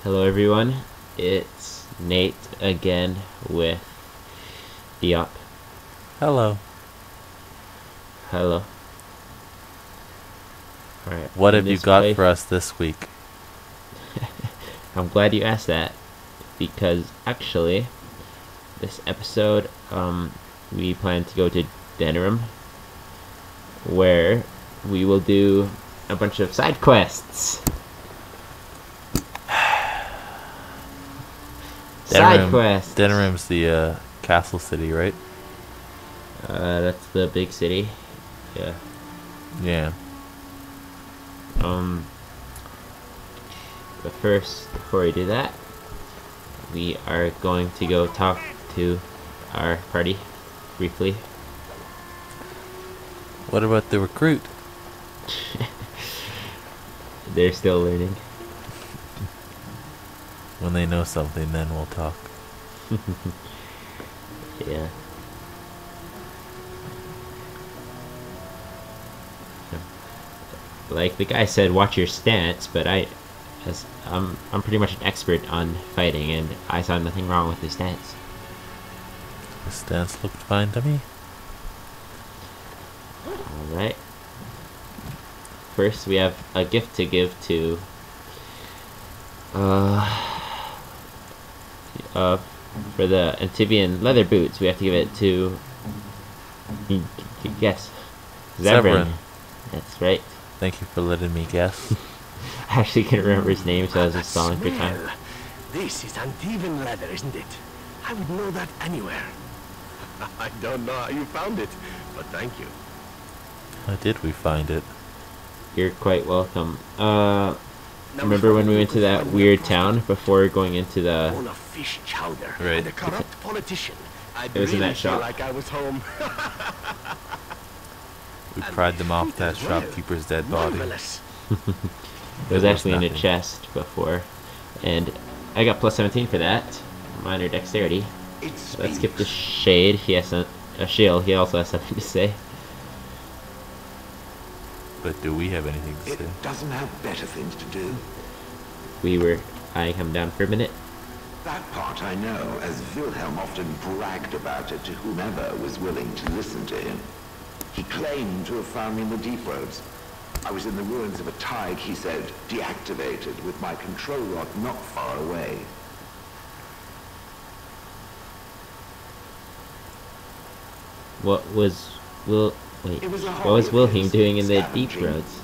Hello everyone, it's Nate again with Diop. Hello. Hello. Alright, What in have you this got play, for us this week? I'm glad you asked that, because actually, this episode, we plan to go to Denerim, where we will do a bunch of side quests. Side quests! Denerim's the castle city, right? That's the big city. Yeah. Yeah. But first, before we do that, we are going to go talk to our party briefly. What about the recruit? They're still learning. When they know something, then we'll talk. Yeah. Like the guy said, watch your stance, but I'm pretty much an expert on fighting, and I saw nothing wrong with the stance. The stance looked fine to me. Alright. First, we have a gift to give to for the Antivian leather boots. We have to give it to guess, Zevran. That's right. Thank you for letting me guess. I actually can't remember his name, so I was just stalling for time. This is Antivan leather, isn't it? I would know that anywhere. I don't know how you found it, but thank you. How did we find it? You're quite welcome. Remember when we went to that weird town before going into the... Full of fish chowder Right. and a corrupt politician. I'd It was in really that feel shop. like I was home. We pried them off that shopkeeper's dead body. Marvelous. It was actually in a nothing. chest before. And I got plus 17 for that. Minor dexterity. So let's skip the shade. He has a shield. He also has something to say. But do we have anything to It say? doesn't have better things to do. We were eyeing him down for a minute. That part I know, as Wilhelm often bragged about it to whomever was willing to listen to him. He claimed to have found me in the deep roads. I was in the ruins of a Tig, he said, deactivated, with my control rod not far away. What was It was a what was hobby of Wilhelm his, doing in the deep scavenging. roads?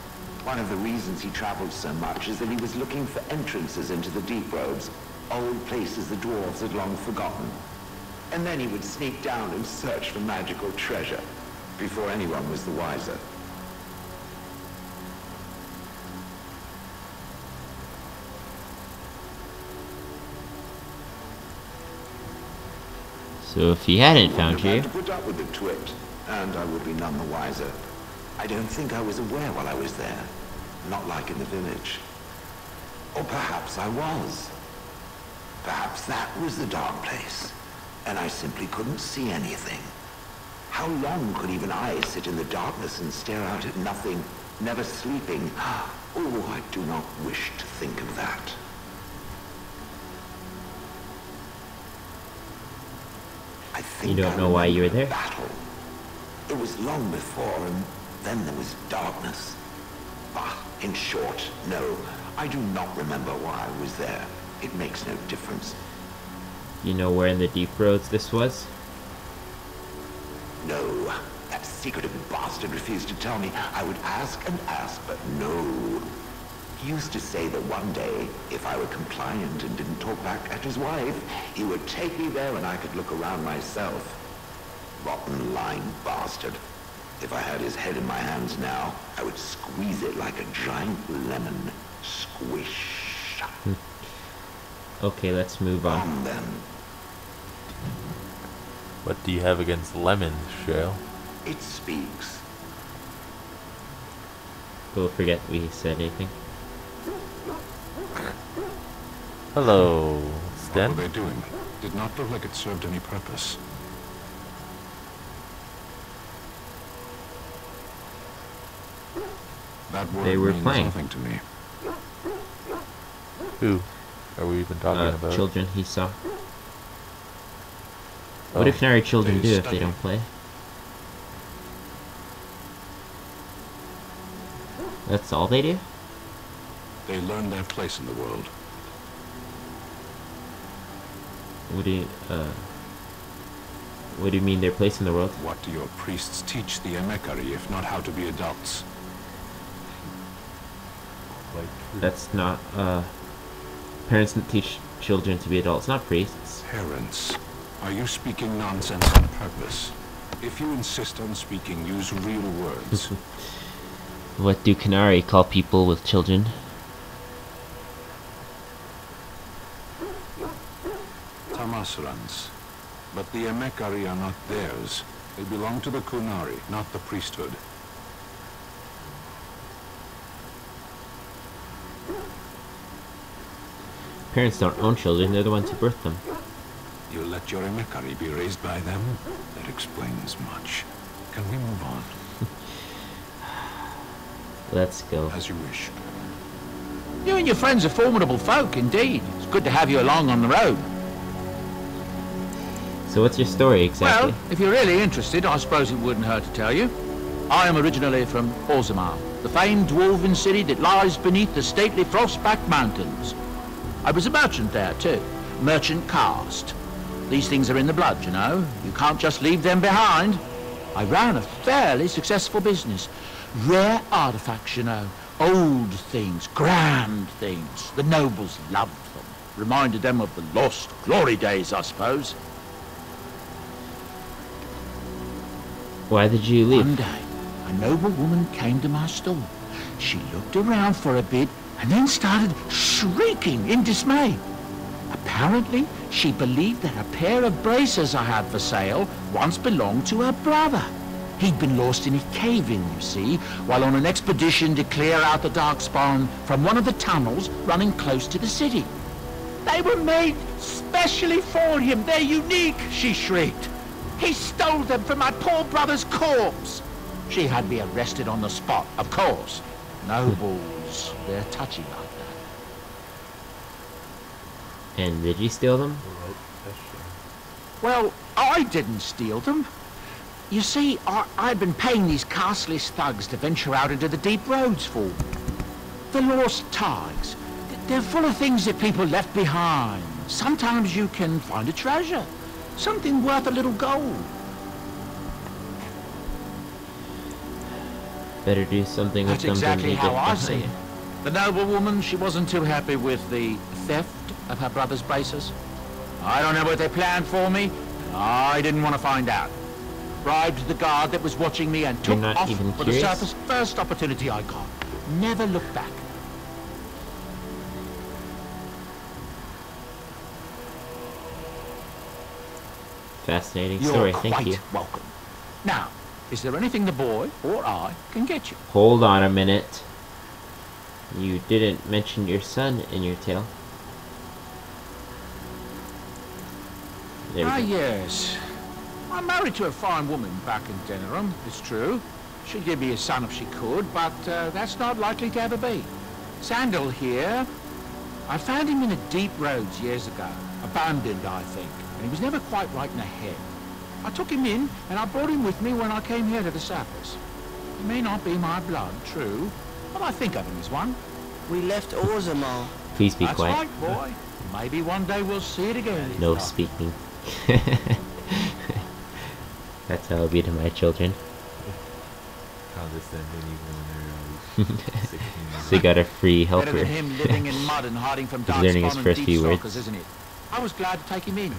One of the reasons he traveled so much is that he was looking for entrances into the deep roads, old places the dwarves had long forgotten. And then he would sneak down and search for magical treasure, before anyone was the wiser. So if he hadn't found I'd you, have to put up with the twit, and I would be none the wiser. I don't think I was aware while I was there. Not like in the village. Or perhaps I was. Perhaps that was the dark place, and I simply couldn't see anything. How long could even I sit in the darkness and stare out at nothing, never sleeping? Oh, I do not wish to think of that. I think You don't I know why you were remember there? a battle. It was long before, and then there was darkness. Bah, in short, no. I do not remember why I was there. It makes no difference. you know where in the deep roads this was? No. That secretive bastard refused to tell me. I would ask and ask, but no. He used to say that one day, if I were compliant and didn't talk back at his wife, he would take me there and I could look around myself. Rotten, lying bastard. If I had his head in my hands now, I would squeeze it like a giant lemon. Squish. Okay, let's move on. On then. What do you have against lemons, Shale? It speaks. We'll forget we said anything. Hello, What Sten. were they doing? Did not look like it served any purpose. That word They were means playing. nothing to me. Who? are we even talking about? Children he saw. What do Canary children do if they don't play? That's all they do? They learn their place in the world. What do you mean their place in the world? What do your priests teach the Emekari if not how to be adults? Like, That's not, parents teach children to be adults, not priests. Parents, are you speaking nonsense on purpose? If you insist on speaking, use real words. What do Canary call people with children? Tamasrans. But the Emekari are not theirs. They belong to the Kunari, not the priesthood. Parents don't own children, they're the ones who birth them. You let your Emekari be raised by them? That explains much. Can we move on? Let's go. As you wish. You and your friends are formidable folk, indeed. It's good to have you along on the road. So what's your story exactly? Well, if you're really interested, I suppose it wouldn't hurt to tell you. I am originally from Orzammar, the famed dwarven city that lies beneath the stately Frostback Mountains. I was a merchant there, too. Merchant caste. These things are in the blood, you know. You can't just leave them behind. I ran a fairly successful business. Rare artifacts, you know. Old things, grand things. The nobles loved them. Reminded them of the lost glory days, I suppose. Why did you leave? One day, a noble woman came to my stall. She looked around for a bit and then started shrieking in dismay. Apparently, she believed that a pair of braces I had for sale once belonged to her brother. He'd been lost in a cave-in, you see, while on an expedition to clear out the Darkspawn from one of the tunnels running close to the city. They were made specially for him. They're unique, she shrieked. He stole them from my poor brother's corpse. She had me arrested on the spot, of course. Nobles, they're touchy like that. And did you steal them? Well, I didn't steal them. You see, I'd been paying these castless thugs to venture out into the deep roads for me. The lost ties. They're full of things that people left behind. Sometimes you can find a treasure. Something worth a little gold. Better do something with That's them exactly than how leave it I see behind. it. The noble woman, she wasn't too happy with the theft of her brother's braces. I don't know what they planned for me. I didn't want to find out. Bribed the guard that was watching me and You're took not off even for the curious? surface first opportunity I got. Never looked back. Fascinating You're story, quite thank you. welcome. Now, is there anything the boy or I can get you? Hold on a minute. You didn't mention your son in your tale. There we Ah, go. yes. I'm married to a fine woman back in Denerim, it's true. She'd give me a son if she could, but that's not likely to ever be. Sandal here. I found him in the deep roads years ago. Abandoned, I think. And he was never quite right in the head. I took him in, and I brought him with me when I came here to the surface. He may not be my blood, true, but I think of him as one. We left Orzammar. Please be That's quiet. right, boy. Maybe one day we'll see it again. if No not. speaking. That's how it'll be to my children. Condescending even when they're 16 years So you got a free Better helper. than him living in mud and hiding from He's learning his Darkspawn and first few Deepstalkers, words. isn't it? I was glad to take him in.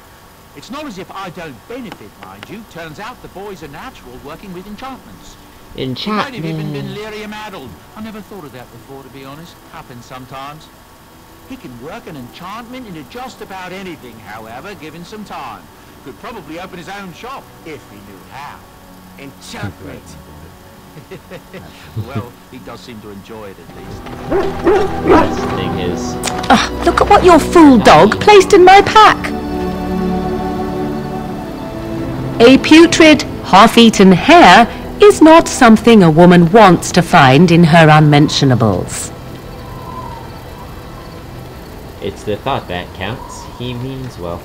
It's not as if I don't benefit, mind you. Turns out the boy's a natural working with enchantments. He might have even been Enchantment. lyrium-addled. I never thought of that before, to be honest. Happens sometimes. He can work an enchantment into just about anything, however, given some time. Could probably open his own shop, if he knew how. Enchantment. Well, he does seem to enjoy it, at least. Best thing is, Look at what your fool dog placed in my pack. A putrid, half-eaten hare is not something a woman wants to find in her unmentionables. It's the thought that counts. He means well.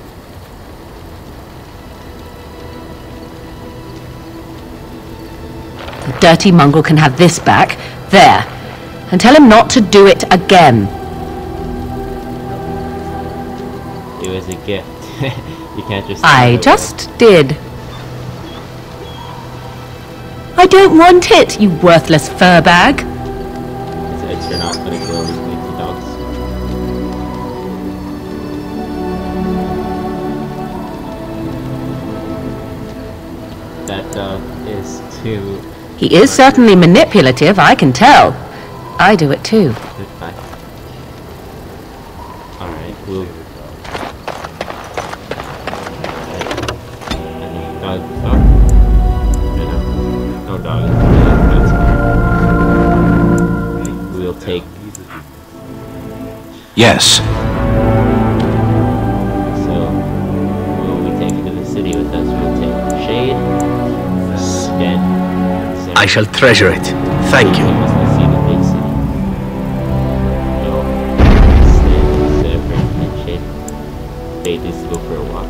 The dirty mongrel can have this back. There. And tell him not to do it again. It was a gift. You can't just... I just did. I don't want it, you worthless fur bag. It's you're not gonna kill these leaky dogs. That dog is too... He is certainly manipulative, I can tell. I do it too. Goodbye. Alright, we'll... Dog, dog? No dog. We'll take... Yes. So, we'll be taken to the city with us. We'll take Shade, Sten, I shall treasure it. Thank you. See the big city. No, Sten, Zephyr, and Shade. Fade needs to go for a walk.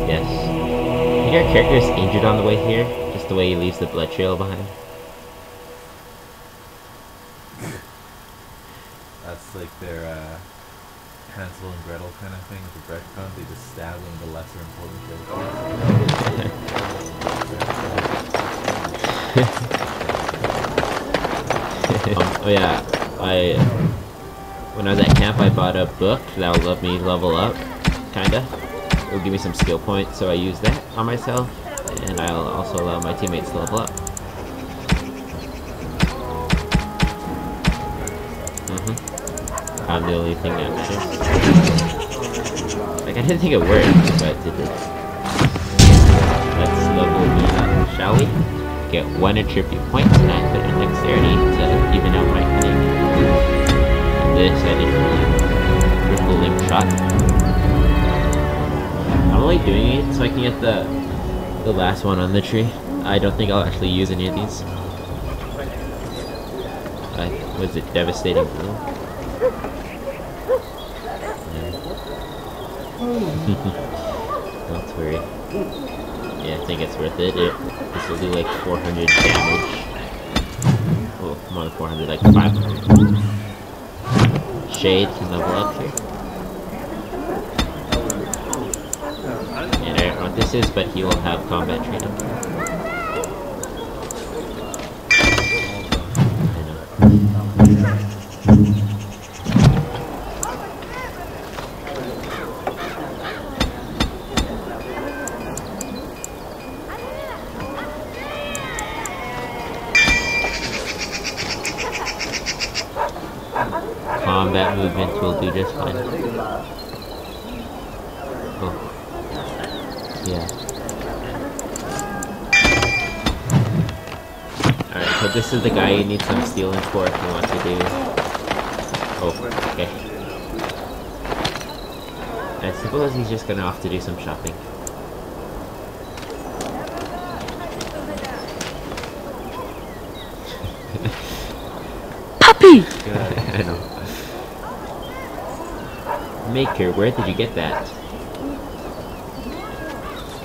Yes. Your character is injured on the way here, just the way he leaves the blood trail behind. That's like their Hansel and Gretel kind of thing with the breadcrumb. They just stab them the lesser important things. Oh yeah, when I was at camp, I bought a book that will let me level up, kinda. It'll give me some skill points, so I use that on myself, and I'll also allow my teammates to level up. I'm the only thing that matters. Like, I didn't think it worked, but it did. Let's level me up, shall we? Get 1 attribute point, and I put in dexterity to even out my cunning. And this I did triple link shot. I'm only doing it so I can get the last one on the tree. I don't think I'll actually use any of these. Was it devastating blow? Don't worry. Yeah, I think it's worth it. This will do like 400 damage. Oh, more than 400, like 500. Shade can level up here. And I don't know what this is, but he will have combat training. Combat movements will do just fine. Oh. Yeah. Alright, so this is the guy you need some stealing for if you want to do... Oh, okay. I suppose he's just gonna have to do some shopping. Puppy! I know. Maker, where did you get that?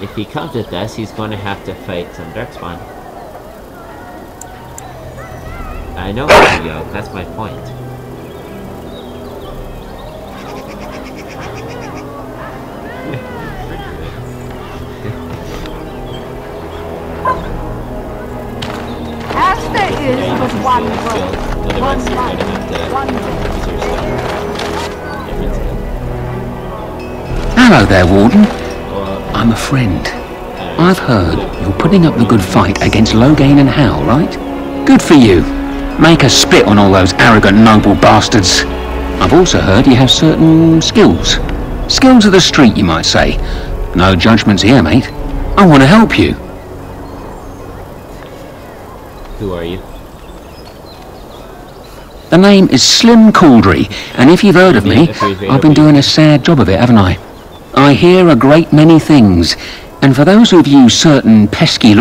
If he comes with us, he's going to have to fight some Darkspawn. I know, Leo, that's my point. As there is Yeah, you but can one steal road, skills. Otherwise, one you're life, going to have to one use your stuff. Different skill. Hello there, Warden. Or, I'm a friend. I've heard you're putting up the good fight against Loghain and Hal, right? Good for you. Make a spit on all those arrogant noble bastards. I've also heard you have certain skills. Skills of the street, you might say. No judgments here, mate. I want to help you. who are you? The name is Slim Cauldry, and if you've heard of me, I've been doing a sad job of it, haven't I? I hear a great many things, and for those who've used certain pesky laws,